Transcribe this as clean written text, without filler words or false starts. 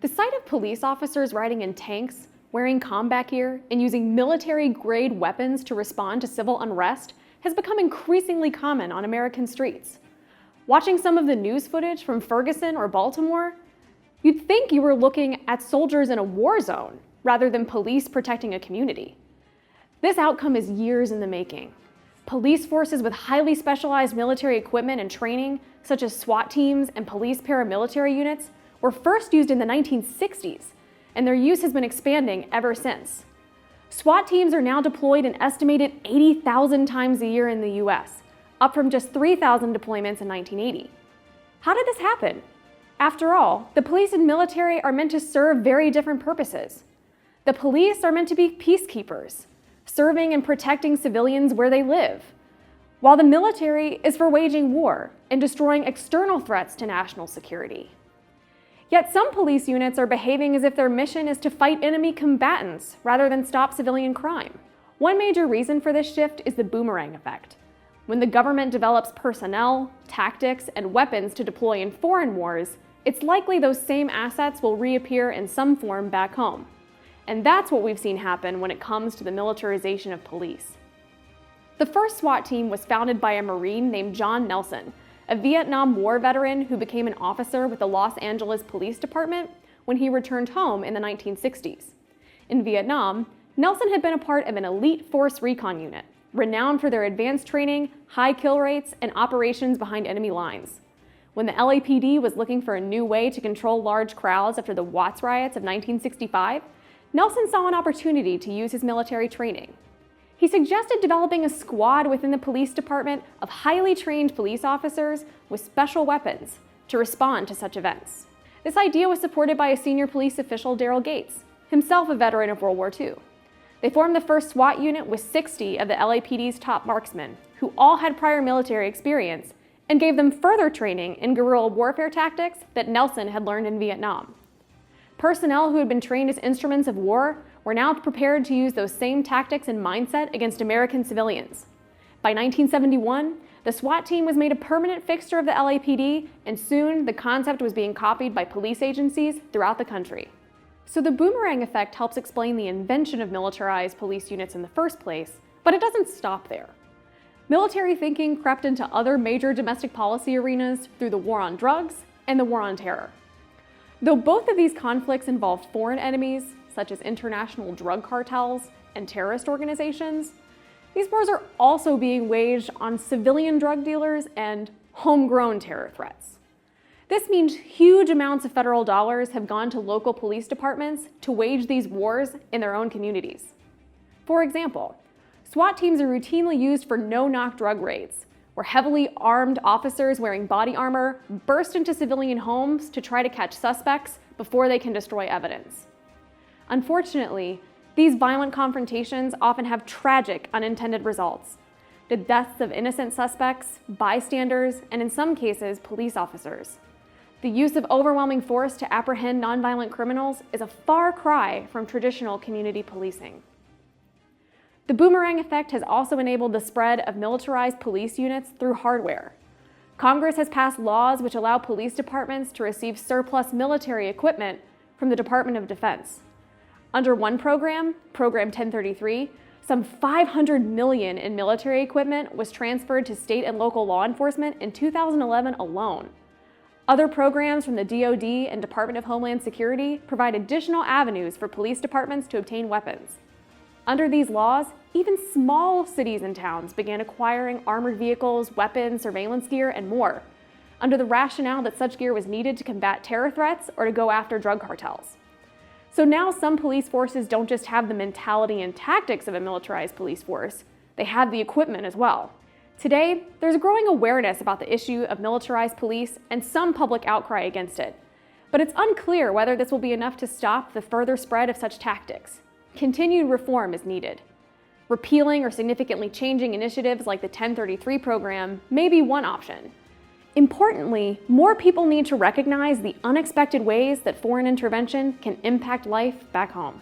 The sight of police officers riding in tanks, wearing combat gear, and using military-grade weapons to respond to civil unrest has become increasingly common on American streets. Watching some of the news footage from Ferguson or Baltimore, you'd think you were looking at soldiers in a war zone rather than police protecting a community. This outcome is years in the making. Police forces with highly specialized military equipment and training, such as SWAT teams and police paramilitary units, were first used in the 1960s, and their use has been expanding ever since. SWAT teams are now deployed an estimated 80,000 times a year in the US, up from just 3,000 deployments in 1980. How did this happen? After all, the police and military are meant to serve very different purposes. The police are meant to be peacekeepers, serving and protecting civilians where they live, while the military is for waging war and destroying external threats to national security. Yet some police units are behaving as if their mission is to fight enemy combatants rather than stop civilian crime. One major reason for this shift is the boomerang effect. When the government develops personnel, tactics, and weapons to deploy in foreign wars, it's likely those same assets will reappear in some form back home. And that's what we've seen happen when it comes to the militarization of police. The first SWAT team was founded by a Marine named John Nelson, a Vietnam War veteran who became an officer with the Los Angeles Police Department when he returned home in the 1960s. In Vietnam, Nelson had been a part of an elite force recon unit, renowned for their advanced training, high kill rates, and operations behind enemy lines. When the LAPD was looking for a new way to control large crowds after the Watts riots of 1965, Nelson saw an opportunity to use his military training. He suggested developing a squad within the police department of highly trained police officers with special weapons to respond to such events. This idea was supported by a senior police official, Daryl Gates, himself a veteran of World War II. They formed the first SWAT unit with 60 of the LAPD's top marksmen, who all had prior military experience, and gave them further training in guerrilla warfare tactics that Nelson had learned in Vietnam. Personnel who had been trained as instruments of war were now prepared to use those same tactics and mindset against American civilians. By 1971, the SWAT team was made a permanent fixture of the LAPD, and soon the concept was being copied by police agencies throughout the country. So the boomerang effect helps explain the invention of militarized police units in the first place, but it doesn't stop there. Military thinking crept into other major domestic policy arenas through the war on drugs and the war on terror. Though both of these conflicts involved foreign enemies, such as international drug cartels and terrorist organizations, these wars are also being waged on civilian drug dealers and homegrown terror threats. This means huge amounts of federal dollars have gone to local police departments to wage these wars in their own communities. For example, SWAT teams are routinely used for no-knock drug raids, where heavily armed officers wearing body armor burst into civilian homes to try to catch suspects before they can destroy evidence. Unfortunately, these violent confrontations often have tragic unintended results: the deaths of innocent suspects, bystanders, and in some cases, police officers. The use of overwhelming force to apprehend nonviolent criminals is a far cry from traditional community policing. The boomerang effect has also enabled the spread of militarized police units through hardware. Congress has passed laws which allow police departments to receive surplus military equipment from the Department of Defense. Under one program, Program 1033, some $500 million in military equipment was transferred to state and local law enforcement in 2011 alone. Other programs from the DoD and Department of Homeland Security provide additional avenues for police departments to obtain weapons. Under these laws, even small cities and towns began acquiring armored vehicles, weapons, surveillance gear, and more, under the rationale that such gear was needed to combat terror threats or to go after drug cartels. So now some police forces don't just have the mentality and tactics of a militarized police force, they have the equipment as well. Today, there's a growing awareness about the issue of militarized police and some public outcry against it. But it's unclear whether this will be enough to stop the further spread of such tactics. Continued reform is needed. Repealing or significantly changing initiatives like the 1033 program may be one option. Importantly, more people need to recognize the unexpected ways that foreign intervention can impact life back home.